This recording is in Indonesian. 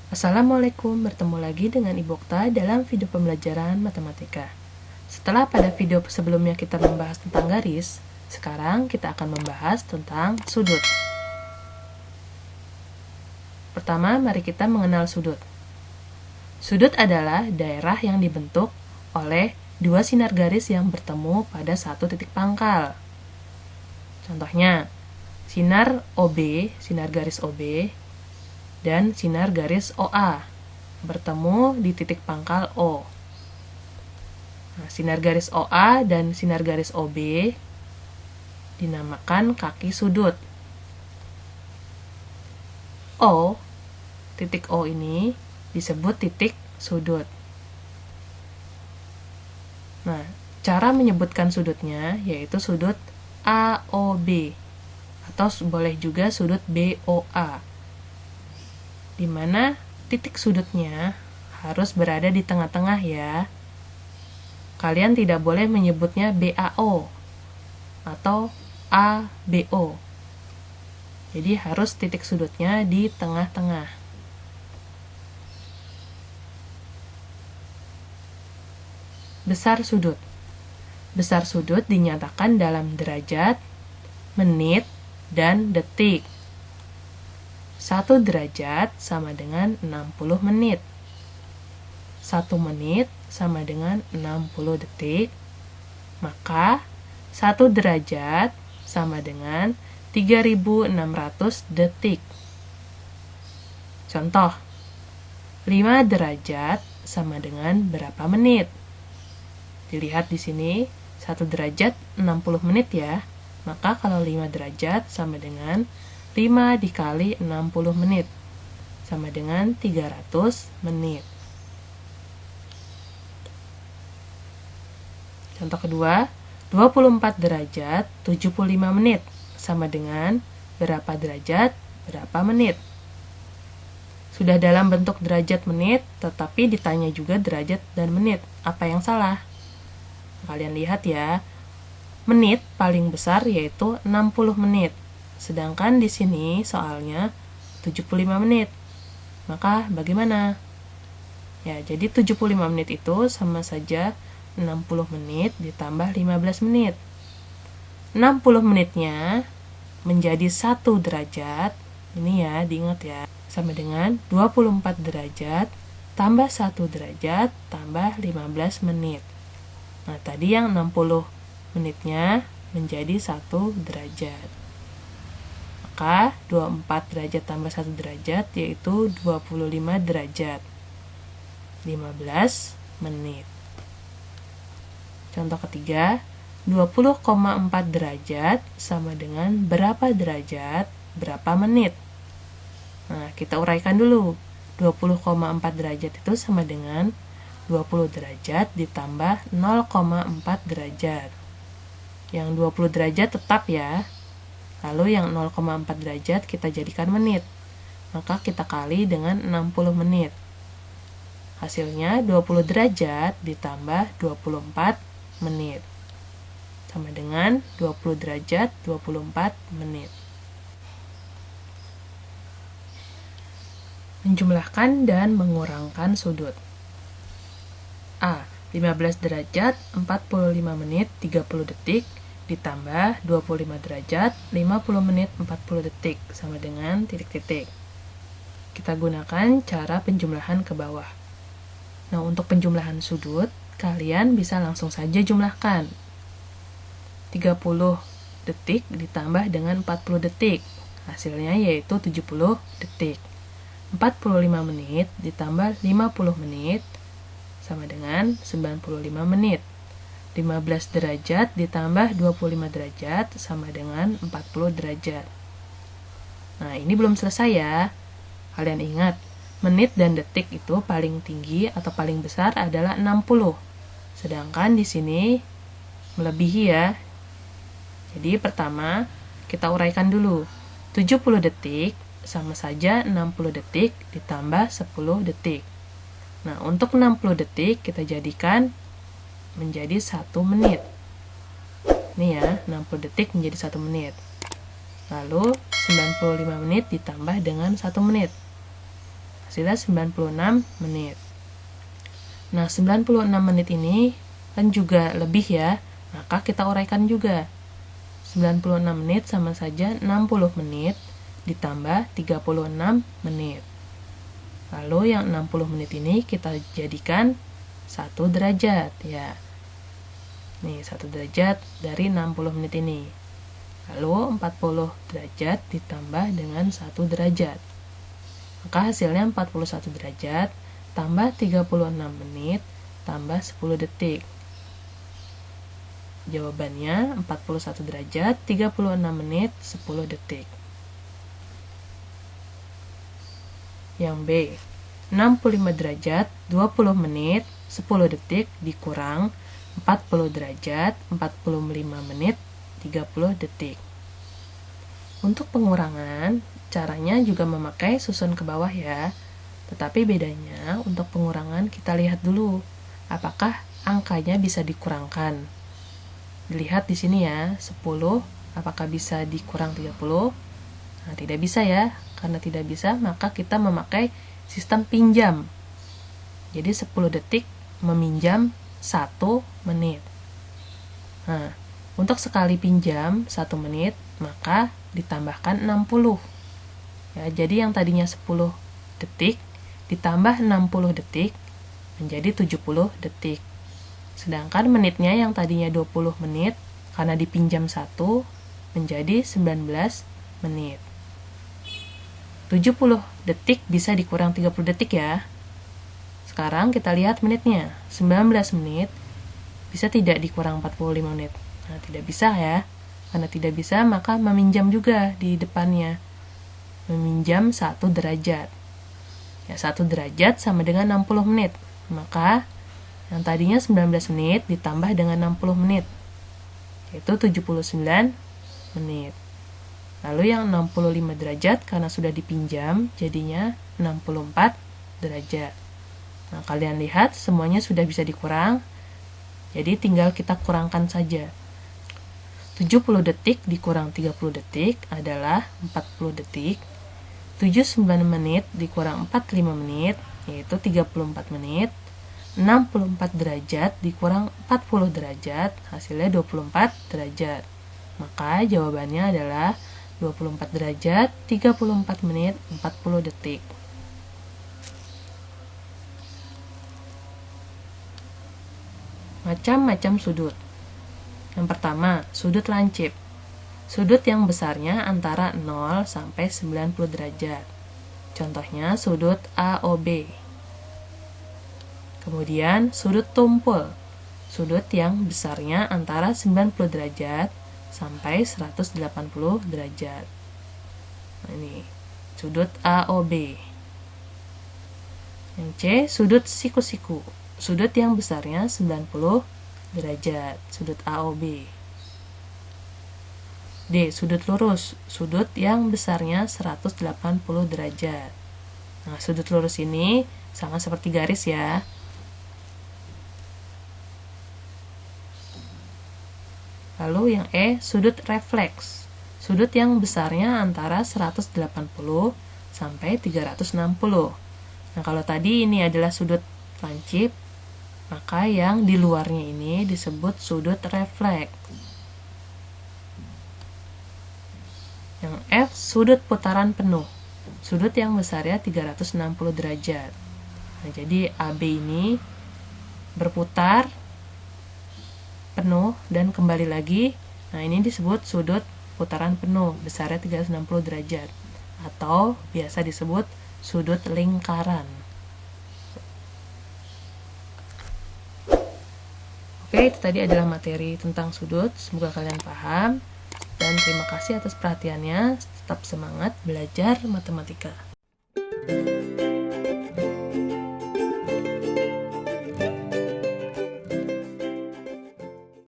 Assalamualaikum, bertemu lagi dengan Ibu Okta dalam video pembelajaran matematika. Setelah pada video sebelumnya kita membahas tentang garis, sekarang kita akan membahas tentang sudut. Pertama, mari kita mengenal sudut. Sudut adalah daerah yang dibentuk oleh dua sinar garis yang bertemu pada satu titik pangkal. Contohnya, sinar OB, sinar garis OB, dan sinar garis OA bertemu di titik pangkal O. Nah, sinar garis OA dan sinar garis OB dinamakan kaki sudut. O, titik O ini disebut titik sudut. Nah, cara menyebutkan sudutnya yaitu sudut AOB atau boleh juga sudut BOA, di mana titik sudutnya harus berada di tengah-tengah ya. Kalian tidak boleh menyebutnya BAO atau ABO. Jadi harus titik sudutnya di tengah-tengah. Besar sudut. Besar sudut dinyatakan dalam derajat, menit, dan detik. 1 derajat sama dengan 60 menit. 1 menit sama dengan 60 detik. Maka 1 derajat sama dengan 3600 detik. Contoh, 5 derajat sama dengan berapa menit? Dilihat di sini, 1 derajat 60 menit ya. Maka kalau 5 derajat sama dengan 5 dikali 60 menit sama dengan 300 menit. Contoh kedua, 24 derajat 75 menit sama dengan berapa derajat, berapa menit. Sudah dalam bentuk derajat menit, tetapi ditanya juga derajat dan menit. Apa yang salah? Kalian lihat ya, menit paling besar yaitu 60 menit. Sedangkan di sini soalnya 75 menit. Maka bagaimana? Ya, jadi 75 menit itu sama saja 60 menit ditambah 15 menit. 60 menitnya menjadi 1 derajat. Ini ya, diingat ya. Sama dengan 24 derajat tambah 1 derajat tambah 15 menit. Nah, tadi yang 60 menitnya menjadi 1 derajat. Maka 24 derajat tambah 1 derajat yaitu 25 derajat. 15 menit. Contoh ketiga, 20,4 derajat sama dengan berapa derajat, berapa menit? Nah, kita uraikan dulu. 20,4 derajat itu sama dengan 20 derajat ditambah 0,4 derajat. Yang 20 derajat tetap ya. Lalu yang 0,4 derajat kita jadikan menit. Maka kita kali dengan 60 menit. Hasilnya 20 derajat ditambah 24 menit. Sama dengan 20 derajat 24 menit. Menjumlahkan dan mengurangkan sudut. A. 15 derajat 45 menit 30 detik ditambah 25 derajat 50 menit 40 detik sama dengan titik-titik. Kita gunakan cara penjumlahan ke bawah. Nah, untuk penjumlahan sudut, kalian bisa langsung saja jumlahkan. 30 detik ditambah dengan 40 detik. Hasilnya yaitu 70 detik. 45 menit ditambah 50 menit sama dengan 95 menit. 15 derajat ditambah 25 derajat sama dengan 40 derajat. Nah, ini belum selesai ya. Kalian ingat, menit dan detik itu paling tinggi atau paling besar adalah 60. Sedangkan di sini melebihi ya. Jadi pertama, kita uraikan dulu. 70 detik sama saja 60 detik ditambah 10 detik. Nah, untuk 60 detik kita jadikan menjadi 1 menit. Ini ya, 60 detik menjadi 1 menit. Lalu 95 menit ditambah dengan 1 menit. Hasilnya 96 menit. Nah, 96 menit ini kan juga lebih ya, maka kita uraikan juga. 96 menit sama saja 60 menit ditambah 36 menit. Lalu yang 60 menit ini kita jadikan 1 derajat ya. Nih, 1 derajat dari 60 menit ini. Lalu 40 derajat ditambah dengan 1 derajat. Maka hasilnya 41 derajat tambah 36 menit tambah 10 detik. Jawabannya 41 derajat 36 menit 10 detik. Yang B, 65 derajat 20 menit 10 detik dikurang 40 derajat 45 menit 30 detik. Untuk pengurangan, caranya juga memakai susun ke bawah ya. Tetapi bedanya untuk pengurangan kita lihat dulu apakah angkanya bisa dikurangkan. Dilihat di sini ya, 10 apakah bisa dikurang 30? Nah, tidak bisa ya. Karena tidak bisa, maka kita memakai sistem pinjam. Jadi 10 detik meminjam 1 menit. Nah, untuk sekali pinjam 1 menit, maka ditambahkan 60. Ya, jadi yang tadinya 10 detik ditambah 60 detik menjadi 70 detik. Sedangkan menitnya yang tadinya 20 menit karena dipinjam 1 menjadi 19 menit. 70 detik bisa dikurang 30 detik ya. Sekarang kita lihat menitnya. 19 menit bisa tidak dikurang 45 menit. Nah, tidak bisa ya. Karena tidak bisa, maka meminjam juga di depannya. Meminjam 1 derajat. Ya, 1 derajat sama dengan 60 menit. Maka yang tadinya 19 menit ditambah dengan 60 menit. Yaitu 79 menit. Lalu yang 65 derajat karena sudah dipinjam jadinya 64 derajat. Nah, kalian lihat semuanya sudah bisa dikurang. Jadi tinggal kita kurangkan saja. 70 detik dikurang 30 detik adalah 40 detik. 79 menit dikurang 45 menit yaitu 34 menit. 64 derajat dikurang 40 derajat hasilnya 24 derajat. Maka jawabannya adalah 24 derajat, 34 menit, 40 detik. Macam-macam sudut. Yang pertama, sudut lancip. Sudut yang besarnya antara 0 sampai 90 derajat. Contohnya sudut AOB. Kemudian sudut tumpul. Sudut yang besarnya antara 90 derajat sampai 180 derajat. Nah, ini sudut AOB. Yang C, sudut siku-siku. Sudut yang besarnya 90 derajat, sudut AOB. D, sudut lurus. Sudut yang besarnya 180 derajat. Nah, sudut lurus ini sama seperti garis ya. Lalu yang E, sudut refleks. Sudut yang besarnya antara 180 sampai 360. Nah, kalau tadi ini adalah sudut lancip, maka yang di luarnya ini disebut sudut refleks. Yang F, sudut putaran penuh. Sudut yang besarnya 360 derajat. Nah, jadi AB ini berputar penuh dan kembali lagi. Nah, ini disebut sudut putaran penuh besarnya 360 derajat atau biasa disebut sudut lingkaran. Oke, itu tadi adalah materi tentang sudut. Semoga kalian paham dan terima kasih atas perhatiannya. Tetap semangat belajar matematika.